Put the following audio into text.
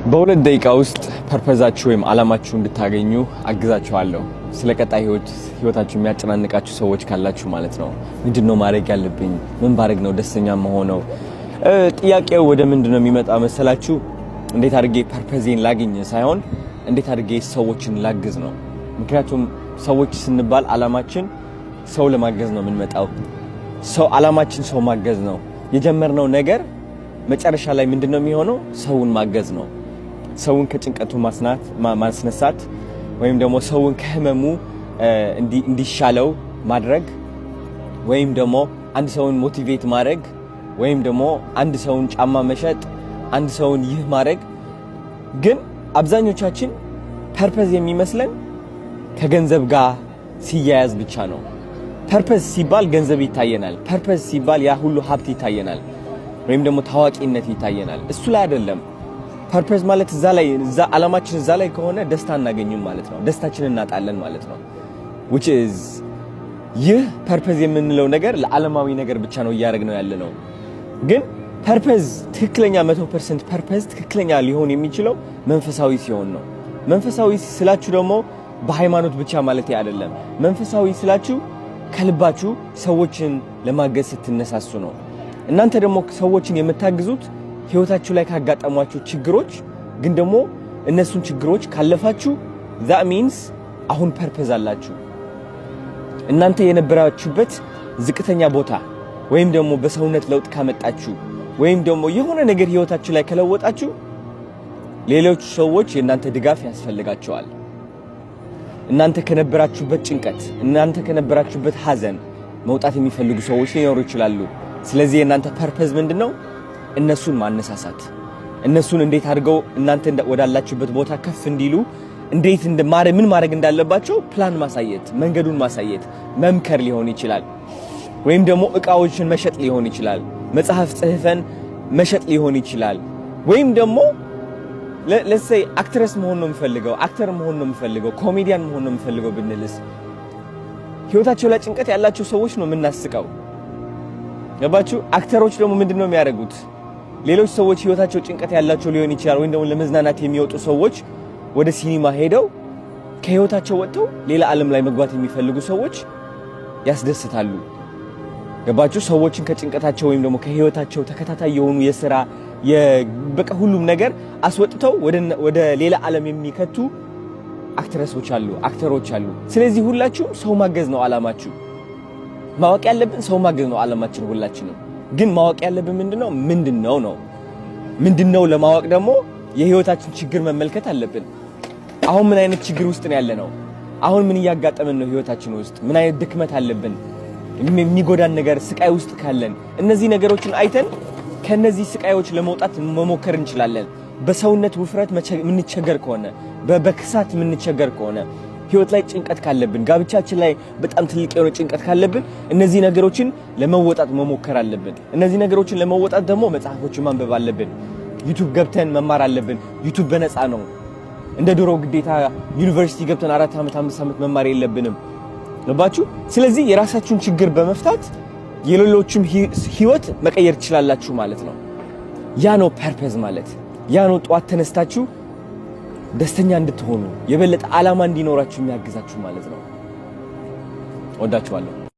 በሁለት ደቂቃ ውስጥ ፐርፐዛችሁ ወይም አላማችሁ እንድታገኙ አግዛችኋለሁ። ስለቀጣይ ህይወታችሁ የሚያጨናንቃችሁ ሰዎች ካላችሁ ማለት ነው። ምንድነው ማድረግ ያለብኝ? ምን ባረግ ነው ደስተኛ መሆነው? ጥያቄው ወደ ምንድነው የሚመጣ መሰላችሁ? እንዴት አድርጌ ፐርፐዜን ላግኝ ሳይሆን እንዴት አድርጌ ሰዎችን ላግዝ ነው። ምክንያቱም ሰዎች ስንባል አላማችን ሰው ለማገዝ ነው የምንመጣው። አላማችን ሰው ማገዝ ነው። የጀመርነው ነገር መጨረሻ ላይ ምንድነው የሚሆነው? ሰውን ማገዝ ነው። ሰውን ከጭንቀቱ ማስነሳት ወይም ደግሞ ሰውን ከህመሙ እንዲሻለው ማድረግ ወይም ደግሞ አንድ ሰውን ሞቲቬት ማድረግ ወይም ደግሞ አንድ ሰውን ጫማ መሸጥ፣ አንድ ሰውን ይህ ማድረግ። ግን አብዛኞቻችን ፐርፐዝ የሚመስለን ከገንዘብ ጋር ሲያያዝ ብቻ ነው። ፐርፐዝ ሲባል ገንዘብ ይታየናል። ፐርፐዝ ሲባል ያ ሁሉ ሀብት ይታየናል ወይም ደግሞ ታዋቂነት ይታየናል። እሱ ላይ አይደለም። ፐርፐዝ ማለት እዛ አላማችን እዛ ላይ ከሆነ ደስታ እናገኝም ማለት ነው። ደስታችንን እናጣለን ማለት ነው። which is ይህ ፐርፐዝ የምንለው ነገር ለዓለማዊ ነገር ብቻ ነው እያደረግነው ያለነው። ግን ፐርፐዝ ትክክለኛ 100% ፐርፐዝ ትክክለኛ ሊሆን የሚችለው መንፈሳዊ ሲሆን ነው። መንፈሳዊ ስላችሁ ደግሞ በሃይማኖት ብቻ ማለት አይደለም። መንፈሳዊ ስላችሁ ከልባችሁ ሰዎችን ለማገዝ ስትነሳሱ ነው። እናንተ ደግሞ ሰዎችን የምታግዙት ህይወታችሁ ላይ ካጋጠሟችሁ ችግሮች ግን ደግሞ እነሱን ችግሮች ካለፋችሁ that means አሁን ፐርፐዝ አላችሁ። እናንተ የነበራችሁበት ዝቅተኛ ቦታ ወይም ደግሞ በሰውነት ለውጥ ካመጣችሁ ወይም ደግሞ የሆነ ነገር ህይወታችሁ ላይ ከለወጣችሁ ሌሎች ሰዎች የእናንተ ድጋፍ ያስፈልጋቸዋል። እናንተ ከነበራችሁበት ጭንቀት፣ እናንተ ከነበራችሁበት ሐዘን መውጣት የሚፈልጉ ሰዎች ሊኖሩ ይችላሉ። ስለዚህ የእናንተ ፐርፐዝ ምንድነው? እነሱን ማነሳሳት፣ እነሱን እንዴት አድርገው እናንተ ወዳላችሁበት ቦታ ከፍ እንዲሉ እንዴት ምን ማድረግ እንዳለባቸው ፕላን ማሳየት፣ መንገዱን ማሳየት፣ መምከር ሊሆን ይችላል። ወይም ደግሞ እቃዎችን መሸጥ ሊሆን ይችላል። መጽሐፍ ጽፈን መሸጥ ሊሆን ይችላል። ወይም ደግሞ let's say አክትረስ መሆን ነው የምፈልገው፣ አክተር መሆን ነው የምፈልገው፣ ኮሜዲያን መሆን ነው የምፈልገው ብንልስ? ህይወታቸው ላይ ጭንቀት ያላቸው ሰዎች ነው የምናስቀው። ገባችሁ? አክተሮች ደግሞ ምንድነው የሚያደርጉት? ሌሎች ሰዎች ህይወታቸው ጭንቀት ያላቸው ሊሆን ይችላል ወይም ደግሞ ለመዝናናት የሚወጡ ሰዎች ወደ ሲኒማ ሄደው ከህይወታቸው ወጥተው ሌላ ዓለም ላይ መግባት የሚፈልጉ ሰዎች ያስደስታሉ። ገባችሁ? ሰዎችን ከጭንቀታቸው ወይም ደግሞ ከህይወታቸው ተከታታይ የሆኑ የሥራ በቃ ሁሉም ነገር አስወጥተው ወደ ሌላ ዓለም የሚከቱ አክትረሶች አሉ፣ አክተሮች አሉ። ስለዚህ ሁላችሁም ሰው ማገዝ ነው ዓላማችሁ። ማወቅ ያለብን ሰው ማገዝ ነው ዓላማችን ሁላችንም። ግን ማወቅ ያለብን ምንድነው ለማወቅ ደግሞ የህይወታችን ችግር መመልከት አለብን። አሁን ምን አይነት ችግር ውስጥ ነው ያለነው? አሁን ምን እያጋጠመን ነው ህይወታችን ውስጥ? ምን አይነት ድክመት አለብን? የሚጎዳን ነገር፣ ስቃይ ውስጥ ካለን እነዚህ ነገሮችን አይተን ከነዚህ ስቃዮች ለመውጣት መሞከር እንችላለን። በሰውነት ውፍረት ምንቸገር ከሆነ፣ በክሳት ምንቸገር ከሆነ፣ ህይወት ላይ ጭንቀት ካለብን፣ ጋብቻችን ላይ በጣም ትልቅ የሆነ ጭንቀት ካለብን እነዚህ ነገሮችን ለመወጣት መሞከር አለብን። እነዚህ ነገሮችን ለመወጣት ደግሞ መጽሐፎችን ማንበብ አለብን። ዩቲዩብ ገብተን መማር አለብን። ዩቲዩብ በነፃ ነው። እንደ ድሮ ግዴታ ዩኒቨርሲቲ ገብተን 4 ዓመት 5 ዓመት መማር የለብንም። ገባችሁ? ስለዚህ የራሳችሁን ችግር በመፍታት የሌሎችም ህይወት መቀየር ትችላላችሁ ማለት ነው። ያ ነው ፐርፐዝ ማለት። ያ ነው ጧት ተነስታችሁ ደስተኛ እንድትሆኑ የበለጠ ዓላማ እንዲኖራችሁ የሚያግዛችሁ ማለት ነው። ወዳችኋለሁ።